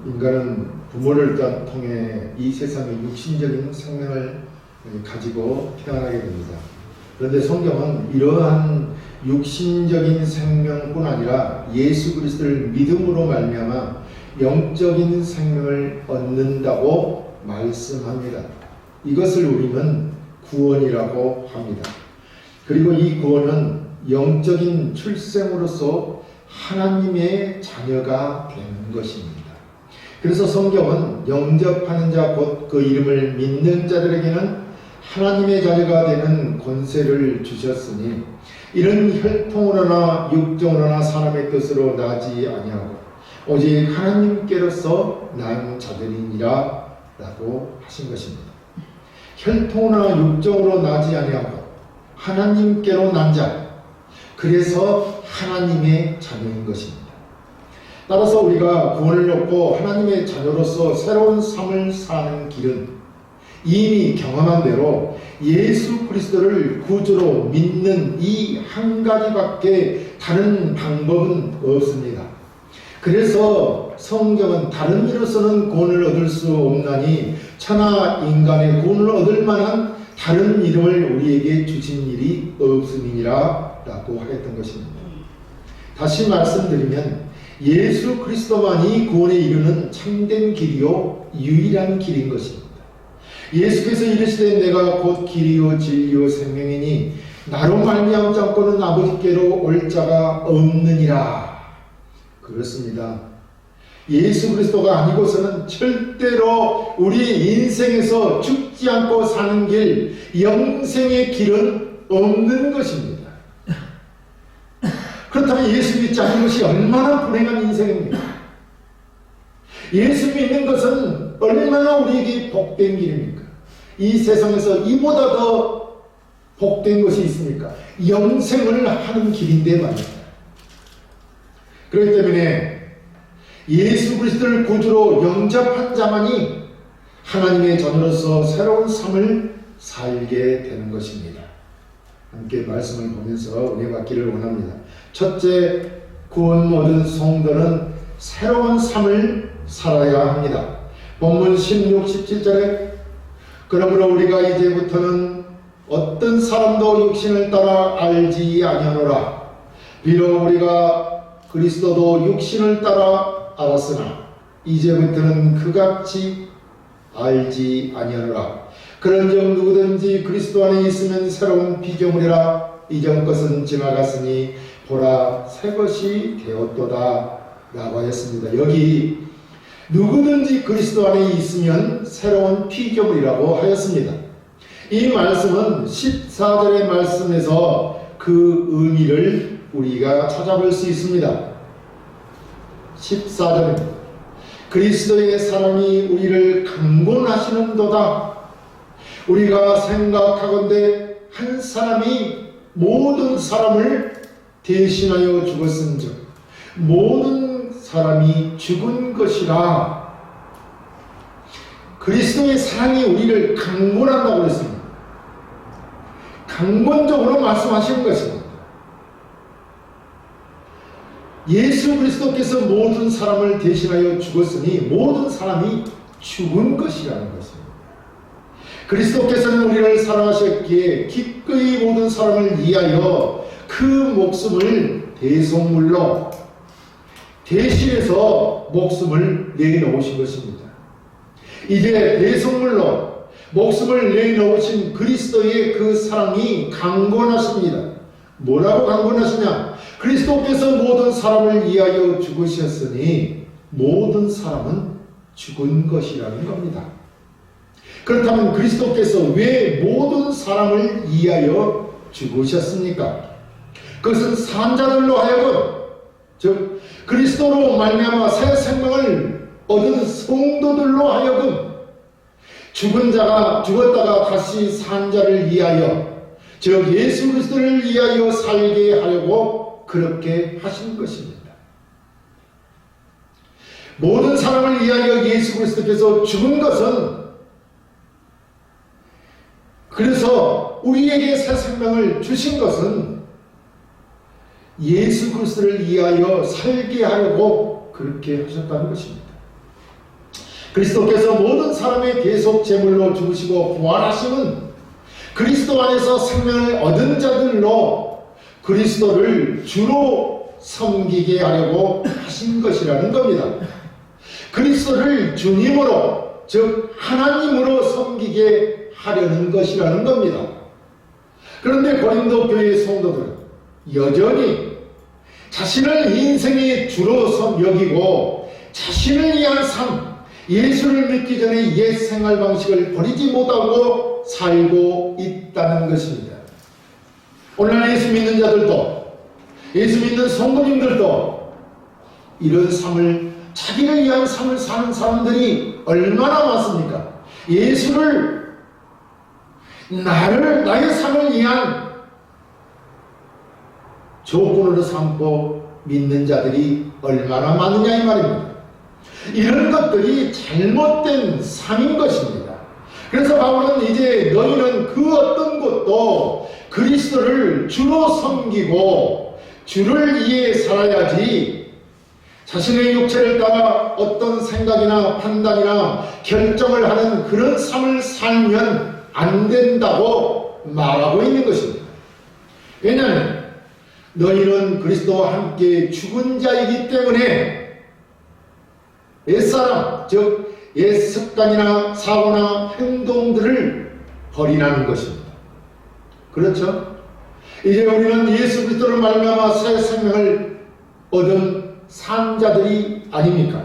인간은 부모를 통해 이 세상에 육신적인 생명을 가지고 태어나게 됩니다. 그런데 성경은 이러한 육신적인 생명뿐 아니라 예수 그리스도를 믿음으로 말미암아 영적인 생명을 얻는다고 말씀합니다. 이것을 우리는 구원이라고 합니다. 그리고 이 구원은 영적인 출생으로서 하나님의 자녀가 되는 것입니다. 그래서 성경은 영접하는 자 곧 그 이름을 믿는 자들에게는 하나님의 자녀가 되는 권세를 주셨으니 이런 혈통으로나 육정으로나 사람의 뜻으로 나지 아니하고 오직 하나님께로서 난 자들이니라 라고 하신 것입니다. 혈통이나 육정으로 나지 아니하고 하나님께로 난 자, 그래서 하나님의 자녀인 것입니다. 따라서 우리가 구원을 얻고 하나님의 자녀로서 새로운 삶을 사는 길은 이미 경험한 대로 예수 그리스도를 구주로 믿는 이 한 가지밖에 다른 방법은 없습니다. 그래서 성경은 다른 이로서는 구원을 얻을 수 없나니 천하 인간의 구원을 얻을 만한 다른 이름을 우리에게 주신 일이 없음이니라 라고 하였던 것입니다. 다시 말씀드리면 예수 그리스도만이 구원에 이르는 참된 길이요 유일한 길인 것입니다. 예수께서 이르시되 내가 곧 길이요 진리요 생명이니 나로 말미암지 않고는 아버지께로 올 자가 없느니라. 그렇습니다. 예수 그리스도가 아니고서는 절대로 우리 인생에서 죽지 않고 사는 길, 영생의 길은 없는 것입니다. 그렇다면 예수 믿지 않는 것이 얼마나 불행한 인생입니까? 예수 믿는 것은 얼마나 우리에게 복된 길입니까? 이 세상에서 이보다 더 복된 것이 있습니까? 영생을 하는 길인데 말입니다. 그렇기 때문에 예수 그리스도를 구주로 영접한 자만이 하나님의 자녀로서 새로운 삶을 살게 되는 것입니다. 함께 말씀을 보면서 은혜받기를 원합니다. 첫째, 구원 얻은 성도는 새로운 삶을 살아야 합니다. 본문 16, 17절에 그러므로 우리가 이제부터는 어떤 사람도 육신을 따라 알지 아니하노라. 비록 우리가 그리스도도 육신을 따라 알았으나 이제부터는 그같이 알지 아니하노라. 그런즉 누구든지 그리스도 안에 있으면 새로운 피조물이라. 이전 것은 지나갔으니 보라 새 것이 되었도다 라고 하였습니다. 여기 누구든지 그리스도 안에 있으면 새로운 피조물이라고 하였습니다. 이 말씀은 14절의 말씀에서 그 의미를 우리가 찾아볼 수 있습니다. 14절입니다. 그리스도의 사랑이 우리를 강권하시는도다. 우리가 생각하건대 한 사람이 모든 사람을 대신하여 죽었은즉 모든 사람이 죽은 것이라. 그리스도의 사랑이 우리를 강권한다고 했습니다. 강권적으로 말씀하시는 것입니다. 예수 그리스도께서 모든 사람을 대신하여 죽었으니 모든 사람이 죽은 것이라는 것입니다. 그리스도께서는 우리를 사랑하셨기에 기꺼이 모든 사람을 위하여 그 목숨을 대속물로 대신해서 목숨을 내놓으신 것입니다. 이제 대속물로 목숨을 내놓으신 그리스도의 그 사랑이 강권하십니다. 뭐라고 강권하시냐? 그리스도께서 모든 사람을 위하여 죽으셨으니 모든 사람은 죽은 것이라는 겁니다. 그렇다면 그리스도께서 왜 모든 사람을 위하여 죽으셨습니까? 그것은 산자들로 하여금, 즉 그리스도로 말미암아 새 생명을 얻은 성도들로 하여금 죽은 자가 죽었다가 다시 산 자를 위하여, 즉 예수 그리스도를 위하여 살게 하려고 그렇게 하신 것입니다. 모든 사람을 위하여 예수 그리스도께서 죽은 것은 그래서 우리에게 새 생명을 주신 것은 예수 그리스도를 위하여 살게 하려고 그렇게 하셨다는 것입니다. 그리스도께서 모든 사람의 대속 제물로 죽으시고 부활하심은 그리스도 안에서 생명을 얻은 자들로 그리스도를 주로 섬기게 하려고 하신 것이라는 겁니다. 그리스도를 주님으로, 즉 하나님으로 섬기게 하려는 것이라는 겁니다. 그런데 고린도 교회의 성도들은 여전히 자신을 인생의 주로 여기고 자신을 위한 삶, 예수를 믿기 전에 옛 생활 방식을 버리지 못하고 살고 있다는 것입니다. 오늘날 예수 믿는 자들도, 예수 믿는 성도님들도 이런 삶을, 자기를 위한 삶을 사는 사람들이 얼마나 많습니까? 예수를, 나의 삶을 위한 조건으로 삼고 믿는 자들이 얼마나 많으냐 이 말입니다. 이런 것들이 잘못된 삶인 것입니다. 그래서 바울은 이제 너희는 그 어떤 것도 그리스도를 주로 섬기고 주를 위해 살아야지 자신의 육체를 따라 어떤 생각이나 판단이나 결정을 하는 그런 삶을 살면 안 된다고 말하고 있는 것입니다. 왜냐하면 너희는 그리스도와 함께 죽은 자이기 때문에 옛사람, 즉 옛 습관이나 사고나 행동들을 버리라는 것입니다. 그렇죠? 이제 우리는 예수 그리스도를 말미암아 새 생명을 얻은 산 자들이 아닙니까?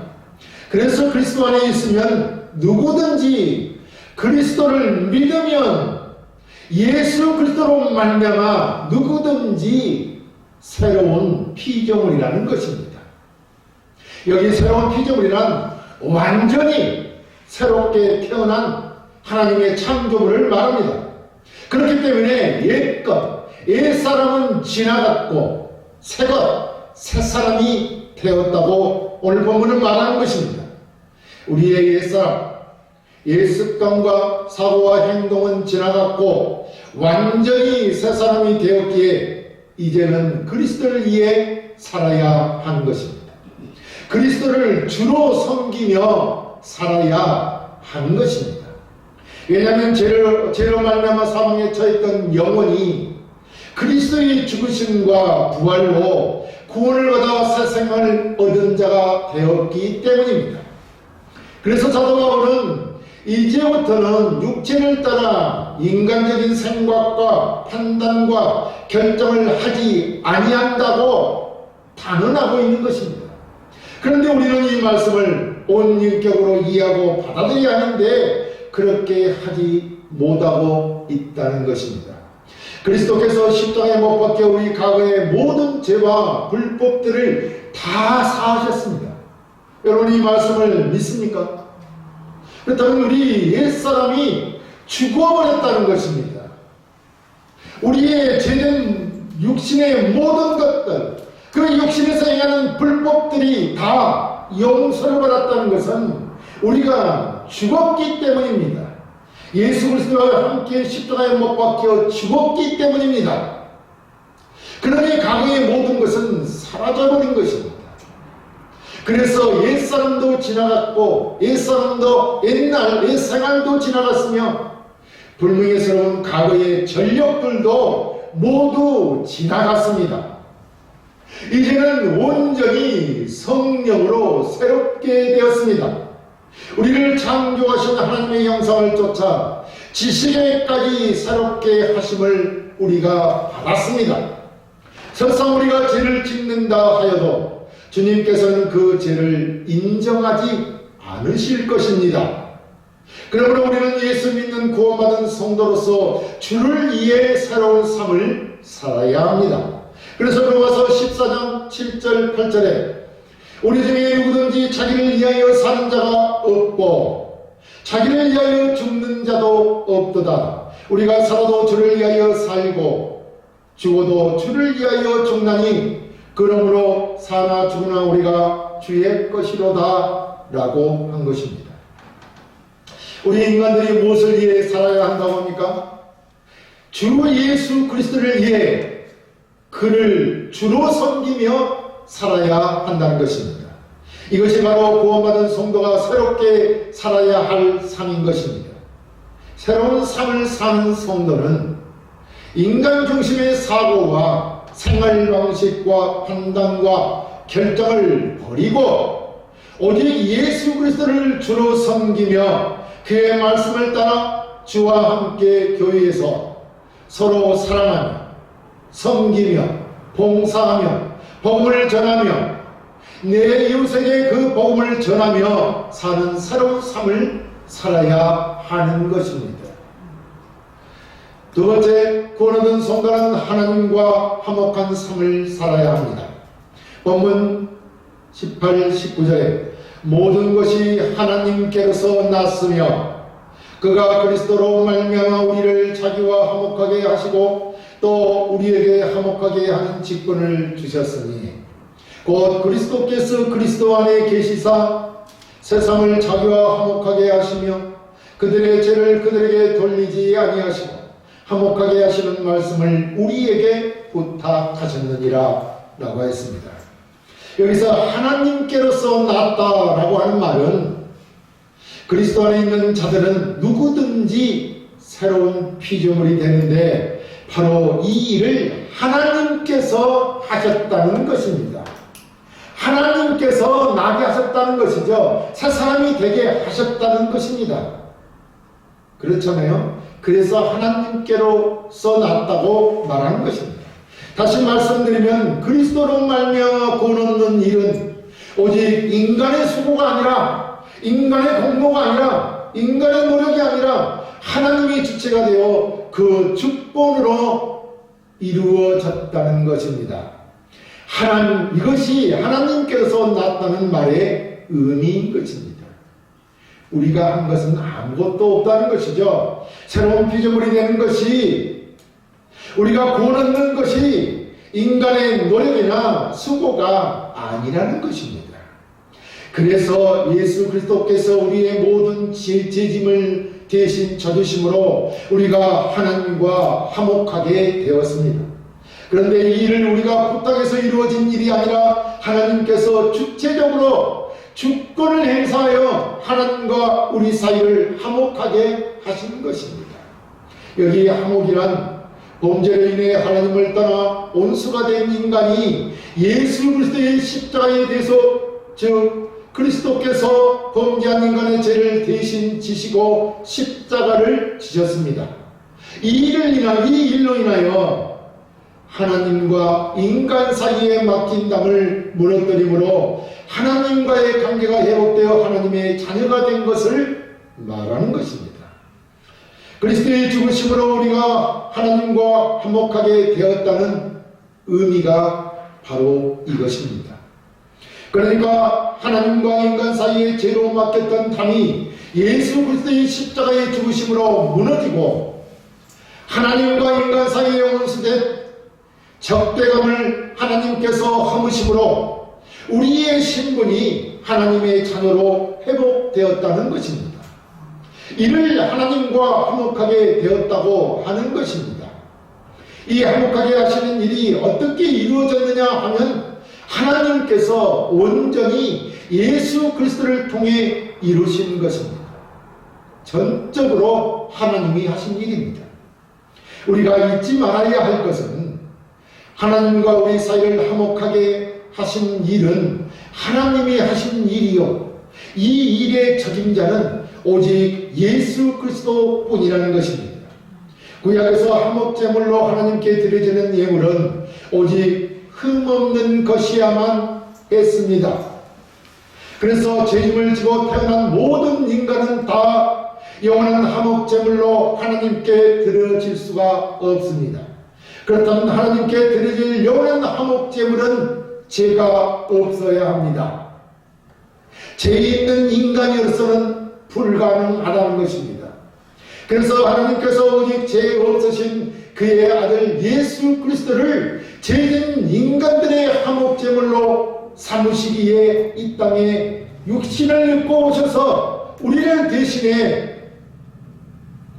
그래서 그리스도 안에 있으면 누구든지 그리스도를 믿으면 예수 그리스도로 말미암아 누구든지 새로운 피조물이라는 것입니다. 여기 새로운 피조물이란 완전히 새롭게 태어난 하나님의 창조물을 말합니다. 그렇기 때문에 옛것, 옛사람은 지나갔고 새사람이 되었다고 오늘 본문은 말하는 것입니다. 우리의 옛사람, 옛습관과 사고와 행동은 지나갔고 완전히 새사람이 되었기에 이제는 그리스도를 위해 살아야 하는 것입니다. 그리스도를 주로 섬기며 살아야 하는 것입니다. 왜냐하면 죄로 말미암아 사망에 처했던 영혼이 그리스도의 죽으심과 부활로 구원을 받아 새 생명을 얻은 자가 되었기 때문입니다. 그래서 사도 바울은 이제부터는 육체를 따라 인간적인 생각과 판단과 결정을 하지 아니한다고 단언하고 있는 것입니다. 그런데 우리는 이 말씀을 온인격으로 이해하고 받아들여야 하는데 그렇게 하지 못하고 있다는 것입니다. 그리스도께서 십자가에 못 박혀 우리 과거의 모든 죄와 불법들을 다 사하셨습니다. 여러분 이 말씀을 믿습니까? 그렇다면 우리 옛사람이 죽어버렸다는 것입니다. 우리의 죄된 육신의 모든 것들, 그 육신에서 행하는 불법들이 다 용서를 받았다는 것은 우리가 죽었기 때문입니다. 예수 그리스도와 함께 십자가에 못 박혀 죽었기 때문입니다. 그러니 과거의 모든 것은 사라져버린 것입니다. 그래서 옛사람도 지나갔고 옛사람도 옛날 옛생활도 지나갔으며 불명예스러운 과거의 전력들도 모두 지나갔습니다. 이제는 온전히 성령으로 새롭게 되었습니다. 우리를 창조하신 하나님의 형상을 쫓아 지식에까지 새롭게 하심을 우리가 받았습니다. 설상 우리가 죄를 짓는다 하여도 주님께서는 그 죄를 인정하지 않으실 것입니다. 그러므로 우리는 예수 믿는 구원받은 성도로서 주를 위해 새로운 삶을 살아야 합니다. 그래서 로마서 14장 7절 8절에 우리 중에 누구든지 자기를 위하여 사는 자가 없고 자기를 위하여 죽는 자도 없도다. 우리가 살아도 주를 위하여 살고 죽어도 주를 위하여 죽나니 그러므로 사나 죽으나 우리가 주의 것이로다 라고 한 것입니다. 우리 인간들이 무엇을 위해 살아야 한다고 합니까? 주 예수 그리스도를 위해, 그를 주로 섬기며 살아야 한다는 것입니다. 이것이 바로 구원받은 성도가 새롭게 살아야 할 삶인 것입니다. 새로운 삶을 사는 성도는 인간 중심의 사고와 생활 방식과 판단과 결정을 버리고 오직 예수 그리스도를 주로 섬기며 그의 말씀을 따라 주와 함께 교회에서 서로 사랑하며 섬기며 봉사하며 복음을 전하며 내 이웃에게 그 복음을 전하며 사는 새로운 삶을 살아야 하는 것입니다. 두 번째, 구원 얻은 성도는 하나님과 화목한 삶을 살아야 합니다. 본문 18, 19절에 모든 것이 하나님께로서 났으며 그가 그리스도로 말미암아 우리를 자기와 화목하게 하시고 또 우리에게 화목하게 하는 직분을 주셨으니 곧 그리스도께서 그리스도 안에 계시사 세상을 자기와 화목하게 하시며 그들의 죄를 그들에게 돌리지 아니하시고 화목하게 하시는 말씀을 우리에게 부탁하셨느니라 라고 했습니다. 여기서 하나님께로서 났다라고 하는 말은 그리스도 안에 있는 자들은 누구든지 새로운 피조물이 되는데 바로 이 일을 하나님께서 하셨다는 것입니다. 하나님께서 나게 하셨다는 것이죠. 새 사람이 되게 하셨다는 것입니다. 그렇잖아요. 그래서 하나님께로서 났다고 말하는 것입니다. 다시 말씀드리면 그리스도로 말미암아 구원 얻는 일은 오직 인간의 수고가 아니라 인간의 공로가 아니라 인간의 노력이 아니라 하나님의 주체가 되어 그 주권으로 이루어졌다는 것입니다. 이것이 하나님께서 났다는 말의 의미인 것입니다. 우리가 한 것은 아무것도 없다는 것이죠. 새로운 피조물이 되는 것이, 우리가 구원 얻는 것이 인간의 노력이나 수고가 아니라는 것입니다. 그래서 예수 그리스도께서 우리의 모든 죄짐을 대신 져주심으로 우리가 하나님과 화목하게 되었습니다. 그런데 이 일을 우리가 부탁해서 이루어진 일이 아니라 하나님께서 주체적으로 주권을 행사하여 하나님과 우리 사이를 화목하게 하시는 것입니다. 여기 화목이란 범죄로 인해 하나님을 떠나 온수가 된 인간이 예수 그리스도의 십자가에 대해서, 즉 그리스도께서 범죄한 인간의 죄를 대신 지시고 십자가를 지셨습니다. 이 일로 인하여 하나님과 인간 사이에 막힌 담을 무너뜨림으로 하나님과의 관계가 회복되어 하나님의 자녀가 된 것을 말하는 것입니다. 그리스도의 죽으심으로 우리가 하나님과 화목하게 되었다는 의미가 바로 이것입니다. 그러니까 하나님과 인간 사이에 죄로 막혔던 담이 예수 그리스도의 십자가의 죽으심으로 무너지고 하나님과 인간 사이에 온수된 적대감을 하나님께서 허무심으로 우리의 신분이 하나님의 자녀로 회복되었다는 것입니다. 이를 하나님과 화목하게 되었다고 하는 것입니다. 이 화목하게 하시는 일이 어떻게 이루어졌느냐 하면 하나님께서 온전히 예수 그리스도를 통해 이루신 것입니다. 전적으로 하나님이 하신 일입니다. 우리가 잊지 말아야 할 것은 하나님과 우리 사이를 화목하게 하신 일은 하나님이 하신 일이요, 이 일의 책임자는 오직 예수 그리스도뿐이라는 것입니다. 구약에서 화목제물로 하나님께 드려지는 예물은 오직 흠없는 것이야만 했습니다. 그래서 죄짐을 지고 태어난 모든 인간은 다 영원한 화목제물로 하나님께 드려질 수가 없습니다. 그렇다면 하나님께 드려질 영원한 화목제물은 죄가 없어야 합니다. 죄 있는 인간으로서는 불가능하다는 것입니다. 그래서 하나님께서 오직 죄 없으신 그의 아들 예수 그리스도를 죄진 인간들의 화목제물로 삼으시기에 이 땅에 육신을 입고 오셔서 우리를 대신해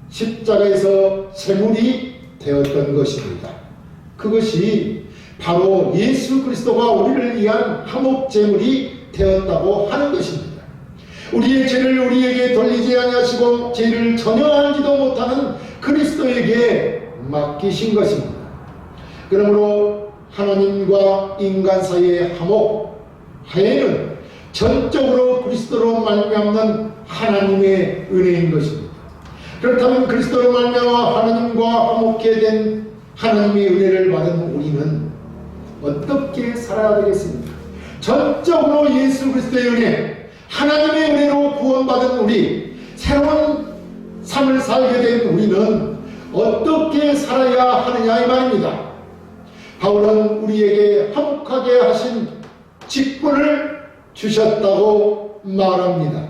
십자가에서 제물이 되었던 것입니다. 그것이 바로 예수 그리스도가 우리를 위한 화목제물이 되었다고 하는 것입니다. 우리의 죄를 우리에게 돌리지 아니하시고 죄를 전혀 알지도 못하는 그리스도에게 맡기신 것입니다. 그러므로 하나님과 인간 사이의 화목, 화해는 전적으로 그리스도로 말미암는 하나님의 은혜인 것입니다. 그렇다면 그리스도로 말미암아 하나님과 화목해 된 하나님의 은혜를 받은 우리는 어떻게 살아야 되겠습니까? 전적으로 예수 그리스도의 은혜, 하나님의 은혜로 구원받은 우리, 새로운 삶을 살게 된 우리는 어떻게 살아야 하느냐 이 말입니다. 바울은 우리에게 화목하게 하신 직분을 주셨다고 말합니다.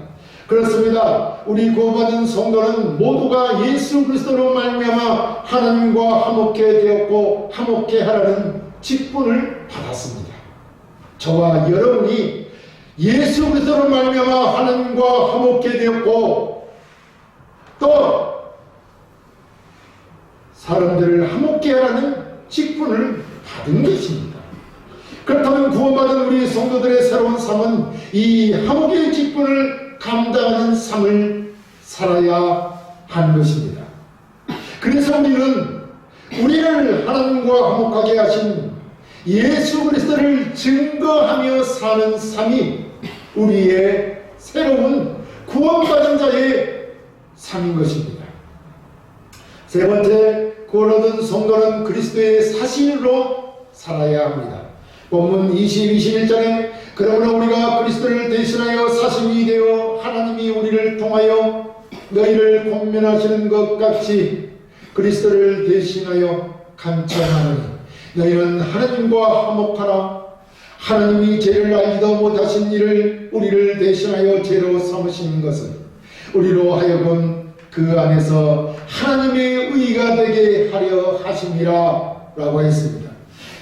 그렇습니다. 우리 구원받은 성도는 모두가 예수 그리스도로 말미암아 하나님과 화목해 되었고 화목해 하라는 직분을 받았습니다. 저와 여러분이 예수 그리스도로 말미암아 하나님과 화목해 되었고 또 사람들을 화목해 하라는 직분을 받은 것입니다. 그렇다면 구원받은 우리 성도들의 새로운 삶은 이 화목의 직분을 감당하는 삶을 살아야 하는 것입니다. 그래서 우리를 하나님과 화목하게 하신 예수 그리스도를 증거하며 사는 삶이 우리의 새로운 구원받은 자의 삶인 것입니다. 세 번째, 구원 얻은 성도는 그리스도의 사신으로 살아야 합니다. 본문 21절에 그러므로 우리가 그리스도를 대신하여 사신이 되어 하나님이 우리를 통하여 너희를 권면하시는 것 같이 그리스도를 대신하여 간청하노니 너희는 하나님과 화목하라. 하나님이 죄를 알지도 못하신 이를 우리를 대신하여 죄로 삼으신 것은 우리로 하여금 그 안에서 하나님의 의가 되게 하려 하심이라 라고 했습니다.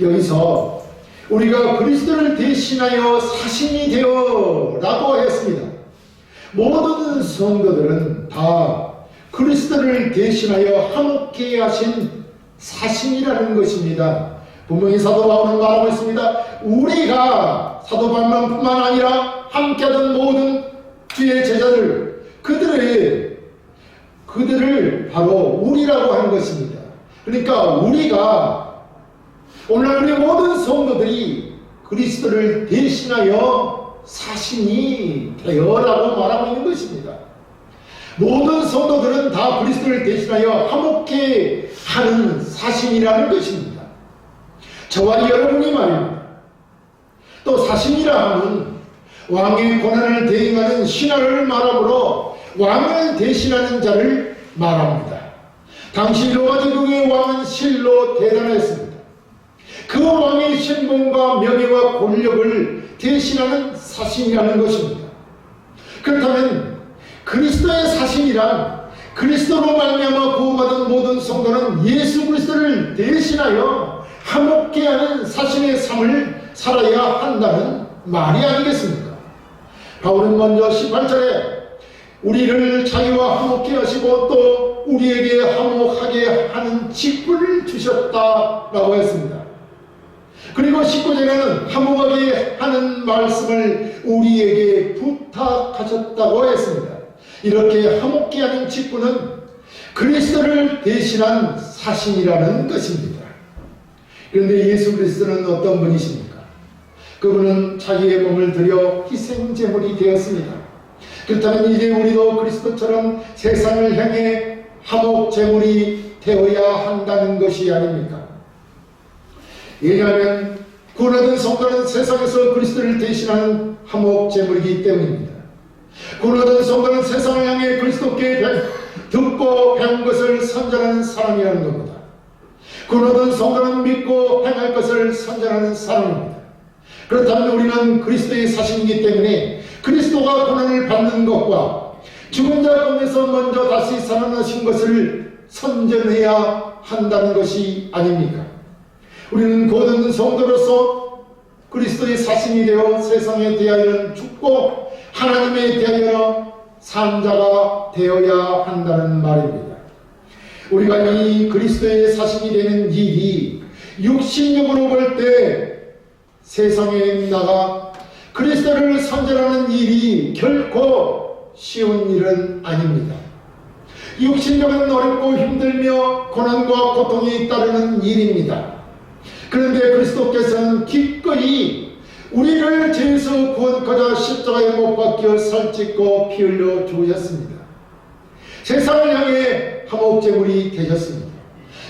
여기서 우리가 그리스도를 대신하여 사신이 되어 라고 했습니다. 모든 성도들은 다 그리스도를 대신하여 화목케 하신 사신이라는 것입니다. 분명히 사도 바울은 말하고 있습니다. 우리가 사도 바울뿐만 아니라 함께하던 모든 주의 제자들 그들을 바로 우리라고 하는 것입니다. 그러니까 우리가 오늘 우리 모든 성도들이 그리스도를 대신하여 사신이 되어라고 말하고 있는 것입니다. 모든 성도들은 다 그리스도를 대신하여 화목케 하는 사신이라는 것입니다. 저와 여러분이 말입니다. 또 사신이라 하면 왕의 고난을 대행하는 신하를 말하므로 왕을 대신하는 자를 말합니다. 당시 로마 제국의 왕은 실로 대단했습니다. 그 왕의 신분과 명예와 권력을 대신하는 사신이라는 것입니다. 그렇다면 그리스도의 사신이란 그리스도로 말미암아 구원받은 모든 성도는 예수 그리스도를 대신하여 화목케 하는 사신의 삶을 살아야 한다는 말이 아니겠습니까? 바울은 먼저 18절에 우리를 자유와 화목케 하시고 또 우리에게 화목하게 하는 직분을 주셨다라고 했습니다. 그리고 19절에는 화목하게 하는 말씀을 우리에게 부탁하셨다고 했습니다. 이렇게 화목케 하는 직분은 그리스도를 대신한 사신이라는 것입니다. 그런데 예수 그리스도는 어떤 분이십니까? 그분은 자기의 몸을 들여 희생제물이 되었습니다. 그렇다면 이제 우리도 그리스도처럼 세상을 향해 화목제물이 되어야 한다는 것이 아닙니까? 왜냐하면 구원 얻은 성도는 세상에서 그리스도를 대신하는 화목제물이기 때문입니다. 구원 얻은 성도는 세상을 향해 그리스도께 듣고 배운 것을 선전하는 사람이라는 겁니다. 구원 얻은 성도는 믿고 행할 것을 선전하는 사람입니다. 그렇다면 우리는 그리스도의 사신이기 때문에 그리스도가 고난을 받는 것과 죽은 자 가운데서 먼저 다시 살아나신 것을 선전해야 한다는 것이 아닙니까? 우리는 구원 얻은 성도로서 그리스도의 사신이 되어 세상에 대하여는 죽고 하나님에 대하여 산 자가 되어야 한다는 말입니다. 우리가 이 그리스도의 사신이 되는 일이 육신적으로 볼 때 세상에 나가 그리스도를 선전하는 일이 결코 쉬운 일은 아닙니다. 육신적은 어렵고 힘들며 고난과 고통이 따르는 일입니다. 그런데 그리스도께서는 기꺼이 우리를 죄에서 구원하고자 십자가에 못 박혀 살찢고 피 흘려 죽으셨습니다. 세상을 향해 화목제물이 되셨습니다.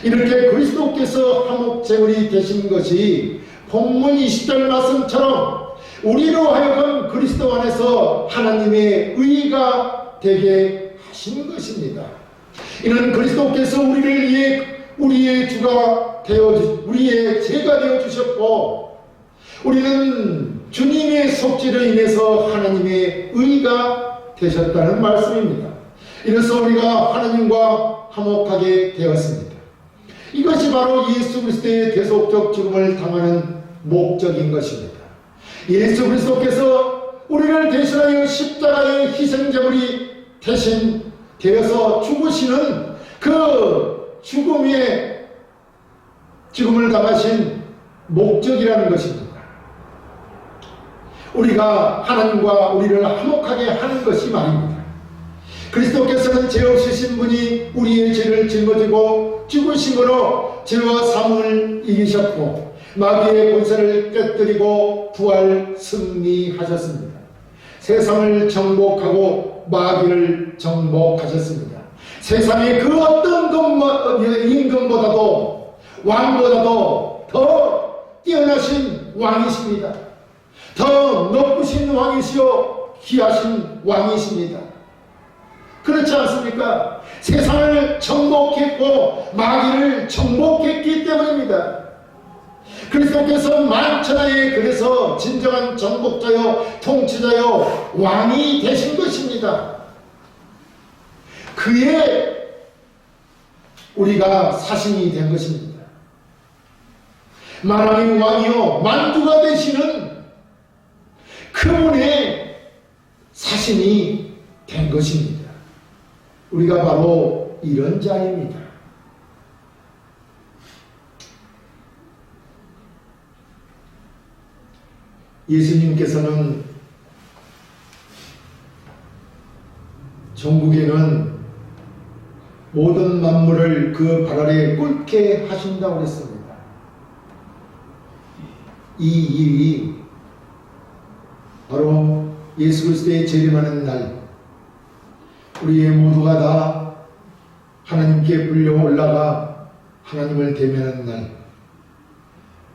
이렇게 그리스도께서 화목제물이 되신 것이 본문 20절 말씀처럼 우리로 하여금 그리스도 안에서 하나님의 의가 되게 하신 것입니다. 이는 그리스도께서 우리를 위해 우리의 주가 되어 우리의 죄가 되어 주셨고, 우리는 주님의 속죄로 인해서 하나님의 의가 되셨다는 말씀입니다. 이래서 우리가 하나님과 화목하게 되었습니다. 이것이 바로 예수 그리스도의 대속적 죽음을 당하는 목적인 것입니다. 예수 그리스도께서 우리를 대신하여 십자가의 희생제물이 대신 되어서 죽으시는 그 죽음을 당하신 목적이라는 것입니다. 우리가 하나님과 우리를 화목하게 하는 것이 말입니다. 그리스도께서는 죄 없으신 분이 우리의 죄를 짊어지고 죽으심으로 죄와 사망을 이기셨고 마귀의 권세를 깨뜨리고 부활 승리하셨습니다. 세상을 정복하고 마귀를 정복하셨습니다. 세상의 그 어떤 임금보다도 왕보다도 더 뛰어나신 왕이십니다. 더 높으신 왕이시오 귀하신 왕이십니다. 그렇지 않습니까? 세상을 정복했고 마귀를 정복했기 때문입니다. 그리스도께서 만천하에 그래서 진정한 정복자요 통치자요 왕이 되신 것입니다. 그의 우리가 사신이 된 것입니다. 만왕의 왕이요 만주가 되시는 그분의 사신이 된 것입니다. 우리가 바로 이런 자입니다. 예수님께서는 전국에는 모든 만물을 그 발 아래 꿇게 하신다고 했습니다. 이 일이 바로 예수 그리스도의 재림하는 날, 우리의 모두가 다 하나님께 불려 올라가 하나님을 대면하는 날,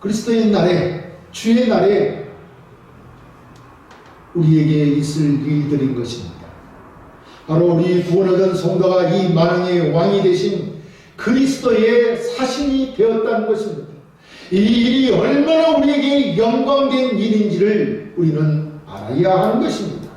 그리스도의 날에, 주의 날에 우리에게 있을 일들인 것입니다. 바로 우리 구원 얻은 성도가 이 만왕의 왕이 되신 그리스도의 사신이 되었다는 것입니다. 이 일이 얼마나 우리에게 영광된 일인지를 우리는 알아야 하는 것입니다.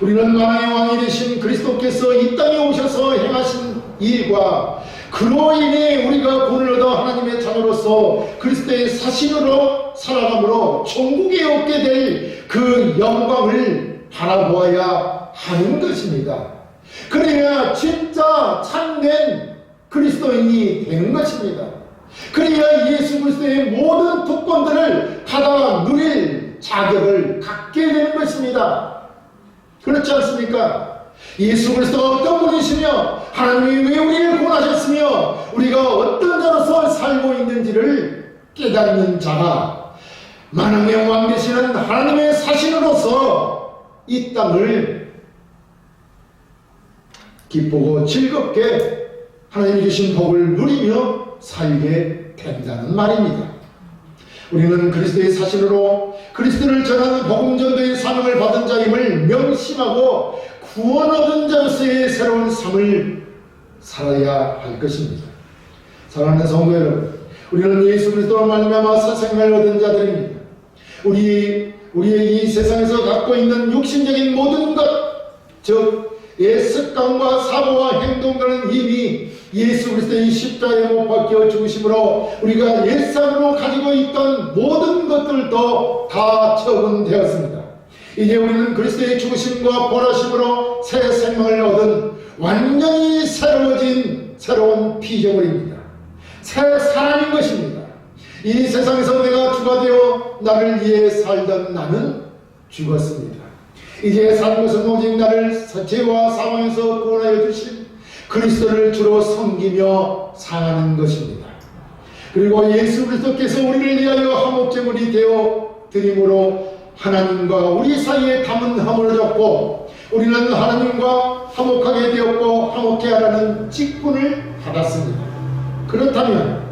우리는 만왕의 왕이 되신 그리스도께서 이 땅에 오셔서 행하신 일과 그로 인해 우리가 구원을 얻어 하나님의 자녀로서 그리스도의 사신으로 살아감으로 천국에 얻게 될 그 영광을 바라보아야 하는 것입니다. 그래야 진짜 참된 그리스도인이 되는 것입니다. 그래야 예수 그리스도의 모든 특권들을 받아 누릴 자격을 갖게 되는 것입니다. 그렇지 않습니까? 예수 그리스도가 어떤 분이시며 하나님이 왜 우리를 구원하셨으며 우리가 어떤 자로서 살고 있는지를 깨닫는 자가 만왕의 왕 되시는 하나님의 사신으로서 이 땅을 기쁘고 즐겁게 하나님이 주신 복을 누리며 살게 된다는 말입니다. 우리는 그리스도의 사신으로 그리스도를 전하는 복음전도의 사명을 받은 자임을 명심하고 구원 얻은 자로서의 새로운 삶을 살아야 할 것입니다. 사랑하는 성도 여러분, 우리는 예수 그리스도로 말미암아 새 생명을 얻은 자들입니다. 우리의 이 세상에서 갖고 있는 육신적인 모든 것, 즉 습관과 사고와 행동들은 이미 예수 그리스도의 십자가에 못 박혀 죽으심으로 우리가 옛사람으로 가지고 있던 모든 것들도 다 처분되었습니다. 이제 우리는 그리스도의 죽으심과 부활하심으로 새 생명을 얻은 완전히 새로워진 새로운 피조물입니다. 새 사람인 것입니다. 이 세상에서 내가 주가 되어 나를 위해 살던 나는 죽었습니다. 이제 산 것은 오직 나를 죄와 사망에서 구원하여 주신 그리스도를 주로 섬기며 사는 것입니다. 그리고 예수 그리스도께서 우리를 위하여 화목제물이 되어 드림으로 하나님과 우리 사이에 담은 화물을 잡고 우리는 하나님과 화목하게 되었고 화목해 하라는 직분을 받았습니다. 그렇다면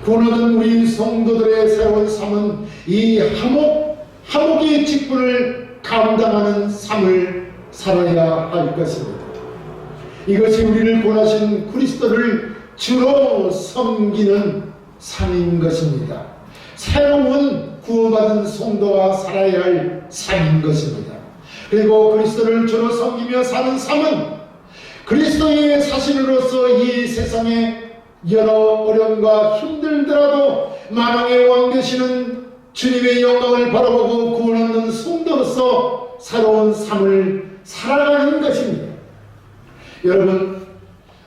구원받은 우리 성도들의 새로운 삶은 이 화목의 직분을 감당하는 삶을 살아야 할 것입니다. 이것이 우리를 구원하신 그리스도를 주로 섬기는 삶인 것입니다. 새로운 구원받은 성도가 살아야 할 삶인 것입니다. 그리고 그리스도를 주로 섬기며 사는 삶은 그리스도의 사신으로서 이 세상에 여러 어려움과 힘들더라도 만왕의 왕 되시는 주님의 영광을 바라보고 구원 얻는 성도로서 새로운 삶을 살아가는 것입니다. 여러분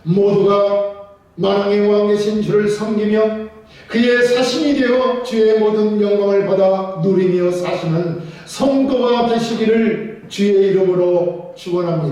모두가 만왕의 왕 되신 주를 섬기며 그의 사신이 되어 주의 모든 영광을 받아 누리며 사시는 성도가 되시기를 주의 이름으로 축원합니다.